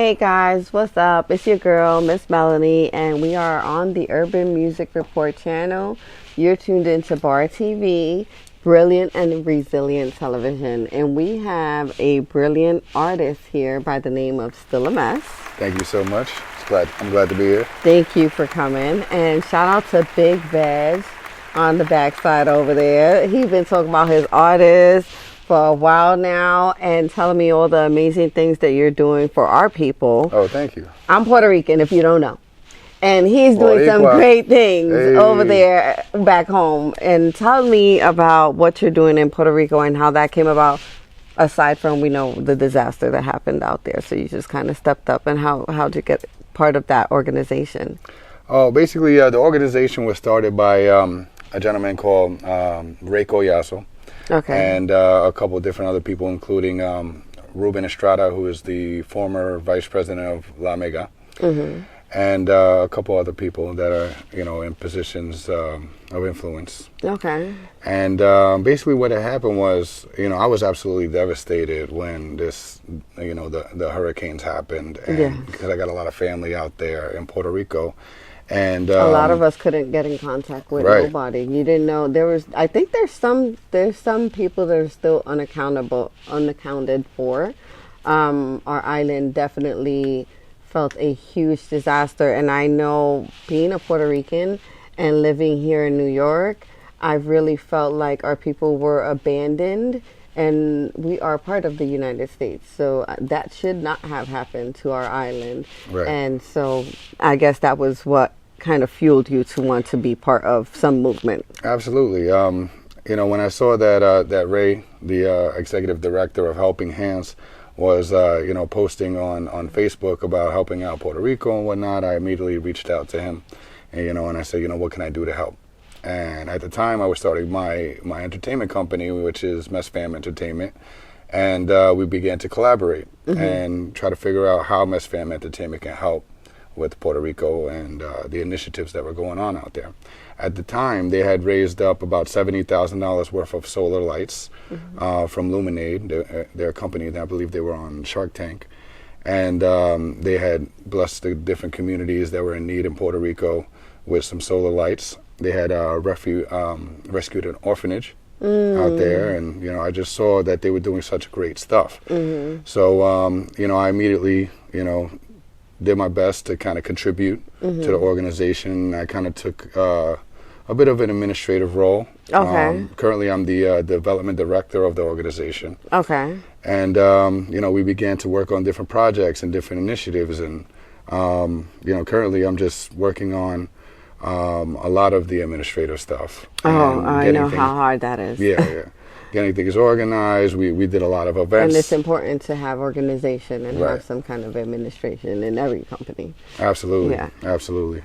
Hey guys, what's up? It's your girl, Miss Melanie, and we are on the Urban Music Report channel. You're tuned into B.A.R TV, brilliant and resilient television, and we have a brilliant artist here by the name of Stillamess. Thank you so much. I'm glad to be here. Thank you for coming, and shout out to Big Vegg on the backside over there. He's been talking about his artists for a while now and telling me all the amazing things that you're doing for our people. Oh, thank you. I'm Puerto Rican, if you don't know. And he's doing some great things over there back home. And tell me about what you're doing in Puerto Rico and how that came about, aside from, we know, the disaster that happened out there. So you just kind of stepped up, and how'd you get part of that organization? Oh, basically, the organization was started by a gentleman called Rico. Okay. And a couple of different other people, including Ruben Estrada, who is the former vice president of La Mega, and a couple other people that are, in positions of influence. Okay. And basically what had happened was, I was absolutely devastated when this, the hurricanes happened, and because I got a lot of family out there in Puerto Rico. And a lot of us couldn't get in contact with nobody. You didn't know there was. I think there's some people that are still unaccounted for. Our island definitely felt a huge disaster, and I know, being a Puerto Rican and living here in New York, I've really felt like our people were abandoned. And we are part of the United States, so that should not have happened to our island. Right. And so I guess that was what kind of fueled you to want to be part of some movement. Absolutely. When I saw that Ray, the executive director of Helping Hands, was posting on Facebook about helping out Puerto Rico and whatnot, I immediately reached out to him, and I said, what can I do to help? And at the time, I was starting my entertainment company, which is Mess Fam Entertainment, and we began to collaborate and try to figure out how Mess Fam Entertainment can help with Puerto Rico and the initiatives that were going on out there. At the time, they had raised up about $70,000 worth of solar lights from Luminade, their company. I believe they were on Shark Tank, and they had blessed the different communities that were in need in Puerto Rico with some solar lights. They had rescued an orphanage out there, and I just saw that they were doing such great stuff. So I immediately did my best to kind of contribute to the organization. I kind of took a bit of an administrative role. Okay. Currently, I'm the development director of the organization. Okay. And we began to work on different projects and different initiatives, and currently I'm just working on a lot of the administrative stuff. I know how hard that is. Yeah. Getting things organized. We did a lot of events. And it's important to have organization and have some kind of administration in every company. Absolutely. Yeah. Absolutely.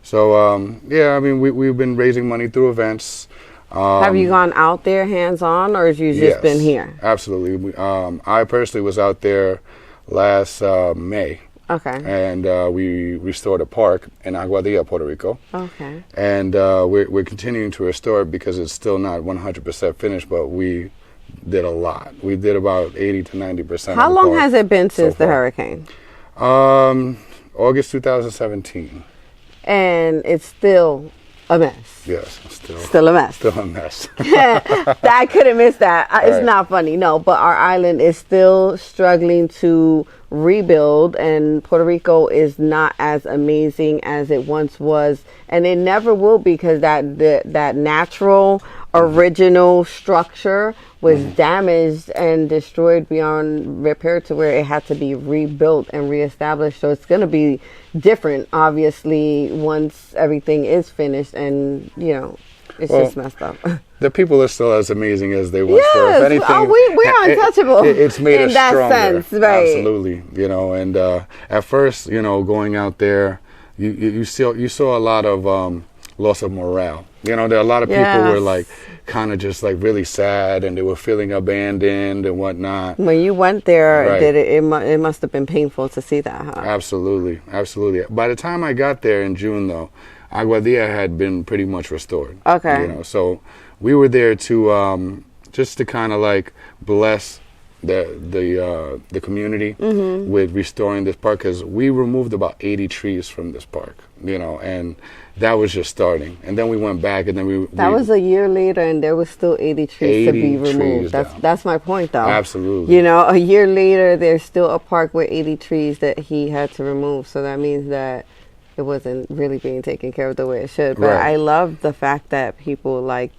So, we've been raising money through events. Have you gone out there hands-on, or have you just been here? Absolutely. I personally was out there last May. Okay. And we restored a park in Aguadilla, Puerto Rico. Okay. And we're continuing to restore it because it's still not 100% finished, but we did a lot. We did about 80 to 90%. How long has it been since the hurricane? August 2017. And it's still a mess. Yes, still a mess. Still a mess. I couldn't miss that. It's not funny, no, but our island is still struggling to rebuild, and Puerto Rico is not as amazing as it once was, and it never will be, because that natural original structure was damaged and destroyed beyond repair to where it had to be rebuilt and reestablished. So it's going to be different, obviously, once everything is finished, and it's just messed up. The people are still as amazing as they once were. If anything, we're untouchable. It's made us stronger. In that sense, right? Absolutely. And at first, going out there, you saw a lot of loss of morale. There are a lot of people who were like kind of just like really sad, and they were feeling abandoned and whatnot. When you went there, it must have been painful to see that, huh? Absolutely. By the time I got there in June, though, Aguadilla had been pretty much restored. Okay. So we were there to just to kind of like bless the community with restoring this park, because we removed about 80 trees from this park, and that was just starting. And then we went back, and then that was a year later, and there was still 80 trees to be removed. That's my point, though. Absolutely. A year later, there's still a park with 80 trees that he had to remove. So that means that it wasn't really being taken care of the way it should. But I love the fact that people like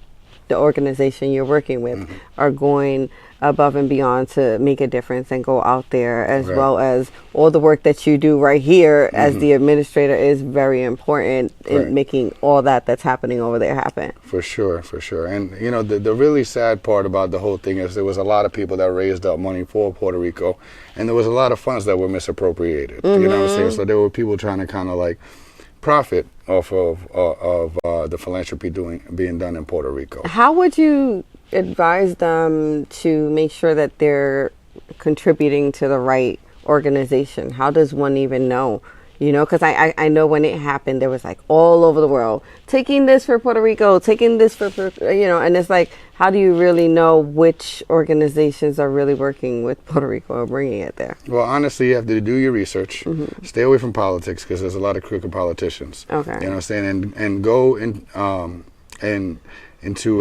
the organization you're working with are going above and beyond to make a difference and go out there, as well as all the work that you do right here as the administrator is very important in making all that's happening over there happen. For sure. And the really sad part about the whole thing is there was a lot of people that raised up money for Puerto Rico, and there was a lot of funds that were misappropriated. You know what I'm saying? So there were people trying to kind of like profit off of the philanthropy being done in Puerto Rico. How would you advise them to make sure that they're contributing to the right organization? How does one even know? Because I know when it happened, there was like all over the world, taking this for Puerto Rico, taking this for and it's like, how do you really know which organizations are really working with Puerto Rico or bringing it there? Well, honestly, you have to do your research, stay away from politics, because there's a lot of crooked politicians. Okay. You know what I'm saying? And go into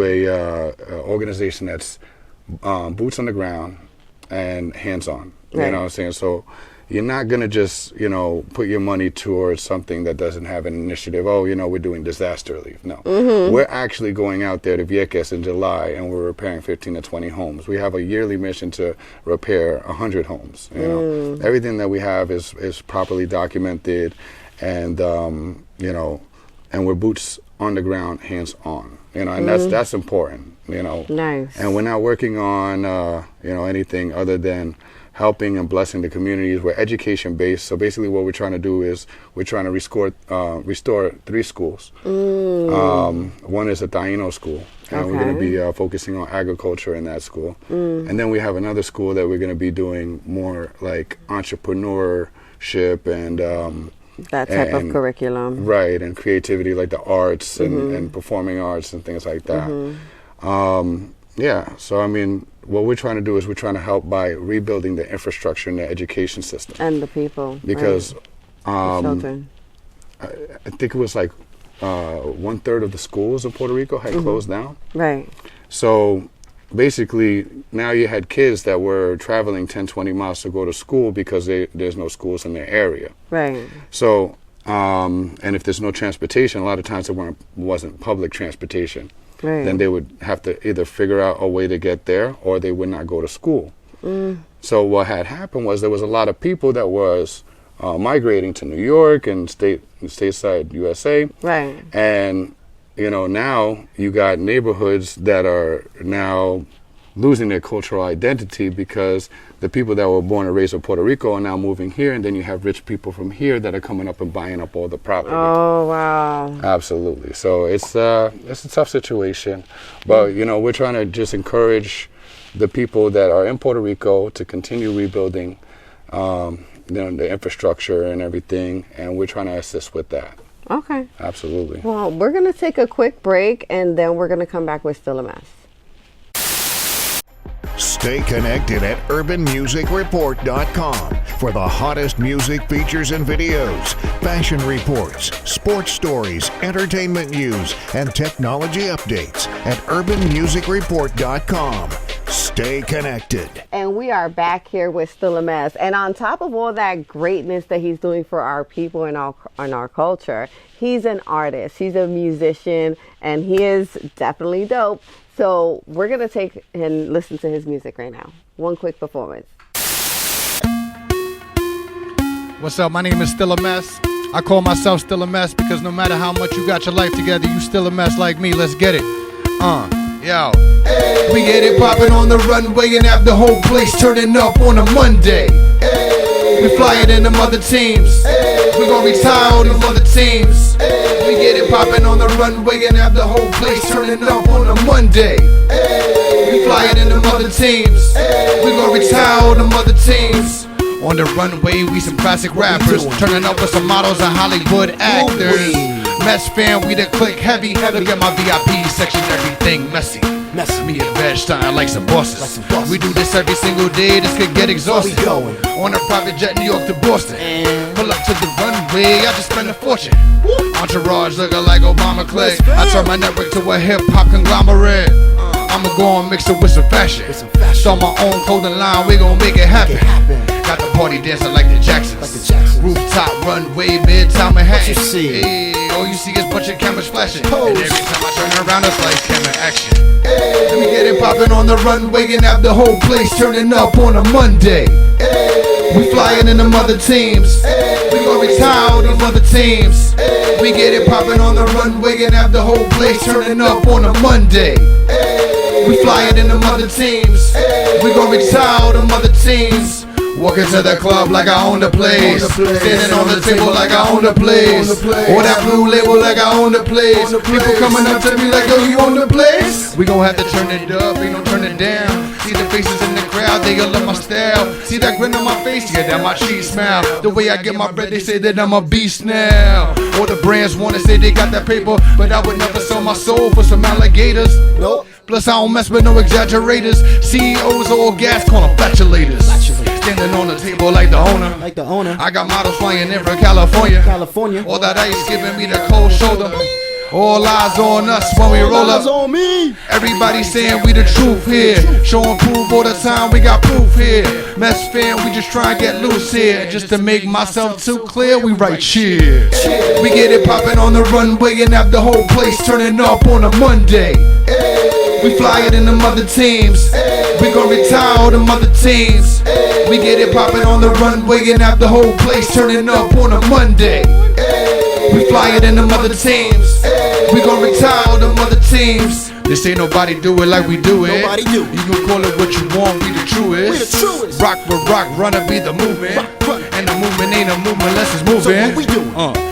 a organization that's boots on the ground and hands-on. You know what I'm saying? So you're not going to just, put your money towards something that doesn't have an initiative. Oh, we're doing disaster relief. No. We're actually going out there to Vieques in July, and we're repairing 15 to 20 homes. We have a yearly mission to repair 100 homes. Everything that we have is properly documented, and, and we're boots on the ground, hands on. And that's important. Nice. And we're not working on, anything other than helping and blessing the communities. We're education based. So basically what we're trying to do is we're trying to restore 3 schools. One is a Taino school, and we're going to be focusing on agriculture in that school. And then we have another school that we're going to be doing more like entrepreneurship and that type of curriculum. Right, and creativity, like the arts and performing arts and things like that. So I mean, what we're trying to do is we're trying to help by rebuilding the infrastructure and the education system. And the people. Because the children. I think it was like 1/3 of the schools in Puerto Rico had closed down. Right. So basically, now you had kids that were traveling 10, 20 miles to go to school because there's no schools in their area. Right. So, and if there's no transportation, a lot of times it wasn't public transportation. Right. Then they would have to either figure out a way to get there, or they would not go to school. So what had happened was there was a lot of people that was migrating to New York and stateside USA. Right. And now you got neighborhoods that are now losing their cultural identity because the people that were born and raised in Puerto Rico are now moving here, and then you have rich people from here that are coming up and buying up all the property. Oh, wow. Absolutely. So it's a tough situation, but we're trying to just encourage the people that are in Puerto Rico to continue rebuilding the infrastructure and everything, and we're trying to assist with that. Okay. Absolutely. Well, we're going to take a quick break, and then we're going to come back with Stillamess. Stay connected at urbanmusicreport.com for the hottest music features and videos, fashion reports, sports stories, entertainment news, and technology updates at urbanmusicreport.com. Stay connected. And we are back here with Stillamess. And on top of all that greatness that he's doing for our people and our culture, he's an artist. He's a musician, and he is definitely dope. So we're going to take and listen to his music right now. One quick performance. What's up? My name is Stillamess. I call myself Stillamess because no matter how much you got your life together, you still a mess like me. Let's get it. Yo. Hey. We get it popping on the runway and have the whole place turning up on a Monday. Hey. We fly it in them other teams. Hey. We gon' retire all them other teams. Hey. We get it popping on the runway and have the whole place turning up on a Monday. Hey. We fly it in them other teams. Hey. We gon' retire all them other teams. On the runway, we some classic rappers, turning up with some models and Hollywood actors. Mess fan, we the click heavy. Look at my VIP section, everything messy. Me and Vegg starting like some bosses. We do this every single day, this could get exhausted. On a private jet, New York to Boston. Pull up to the runway, I just spent a fortune. Entourage looking like Obama Clay. I turn my network to a hip-hop conglomerate. I'ma go and mix it with some fashion. Start my own clothing line, we gon' make it happen. Got the party dancing like the Jacksons. Rooftop, runway, midtown Manhattan. Hey, all you see is bunch of cameras flashing. And every time I turn around, it's like camera action. Let me get it poppin' on the runway and have the whole place turning up on a Monday. We flyin' in them other teams. We gon' retire them other teams. We get it poppin' on the runway and have the whole place turning up on a Monday. We flyin' in them other teams. We gon' retire them other teams. Walking to the club like I own the place. Standing on the table like I own the place. Or that blue label like I own the place. People coming up to me like, yo, you own the place? We gon' have to turn it up, ain't no turn it down. See the faces in the crowd, they all love my style. See that grin on my face, yeah, that my cheese smile. The way I get my bread, they say that I'm a beast now. All the brands wanna say they got that paper, but I would never sell my soul for some alligators. Nope. Plus I don't mess with no exaggerators. CEOs all gas, call them flatulators. Standing on the table like the owner. I got models flying in from California. All that ice giving me the cold shoulder. All eyes on us when we roll up. Everybody saying we the truth here. Show and prove all the time, we got proof here. Mess fan, we just try and get loose here. Just to make myself too clear, we right here. We get it poppin' on the runway and have the whole place turning up on a Monday. We fly it in them other teams. We gon' retire them other teams. We get it poppin' on the runway and have the whole place turning up on a Monday. We fly it in them other teams. We gon' retire them other teams. This ain't nobody do it like we do it. You can call it what you want, we the truest. Rock with rock, Runna be the movement. And the movement ain't a movement unless it's moving.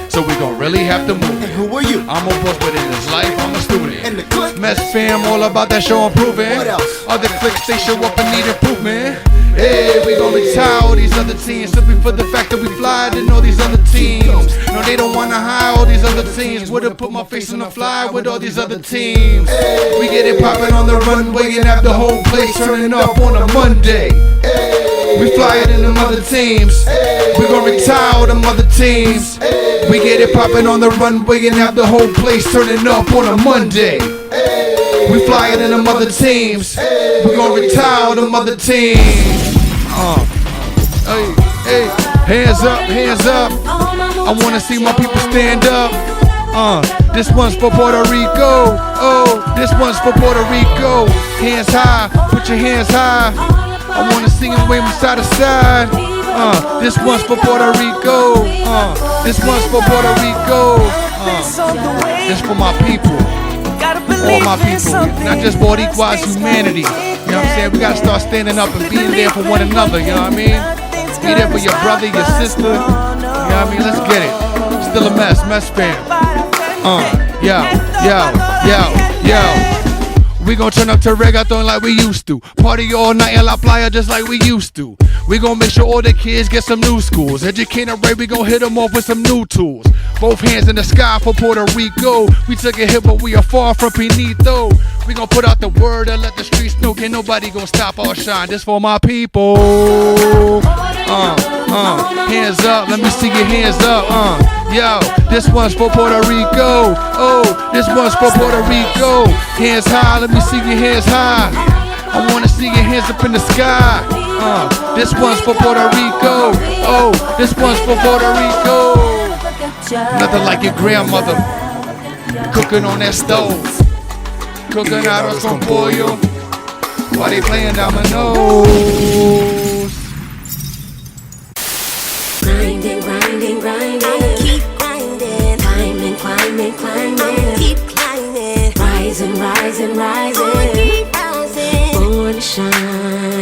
So we gon' really have to move. And who are you? I'm a boss, but in this life I'm a student. And the click? Mess fam, all about that show improving. What else? Other clicks, they show up and need improvement. Hey, we gon' retire all these other teams simply for the fact that we fly than all these other teams. No, they don't wanna hire all these other teams. Would've put my face on the fly with all these other teams. We get it poppin' on the runway and have the whole place turning up on a Monday. We fly it in them other teams. We gon' retire them other teams. We get it poppin' on the runway and have the whole place turning up on a Monday. We fly it in them other teams. We gon' retire them other teams. Hey, hands up, hands up. I wanna see my people stand up. This one's for Puerto Rico. Oh, this one's for Puerto Rico. Hands high, put your hands high. I wanna see them wave from side to side. This one's for Puerto Rico. This one's for Puerto Rico. This for my people. All my people, not just Boricua's humanity. You know what I'm saying? We gotta start standing up and being there for one another. You know what I mean? Be there for your brother, your sister. You know what I mean? Let's get it. Still a mess fam. Yo. We gon' turn up to reggaeton like we used to. Party all night in La Playa just like we used to. We gon' make sure all the kids get some new schools. Educate them right, we gon' hit them off with some new tools. Both hands in the sky for Puerto Rico. We took a hit, but we are far from finito. We gon' put out the word and let the streets know. Can't nobody gon' stop our shine. This for my people. Hands up, let me see your hands up. Yo, this one's for Puerto Rico. Oh, this one's for Puerto Rico. Hands high, let me see your hands high. I wanna see your hands up in the sky. This one's for Puerto Rico. Oh, this one's for Puerto Rico. Nothing like your grandmother cooking on that stove, cooking arroz con pollo while they playing dominoes. Grinding, grinding, grinding. I'ma keep grinding. Climbing, climbing, climbing. I'ma keep climbing. Rising, rising, rising. I'ma keep rising. Born to shine.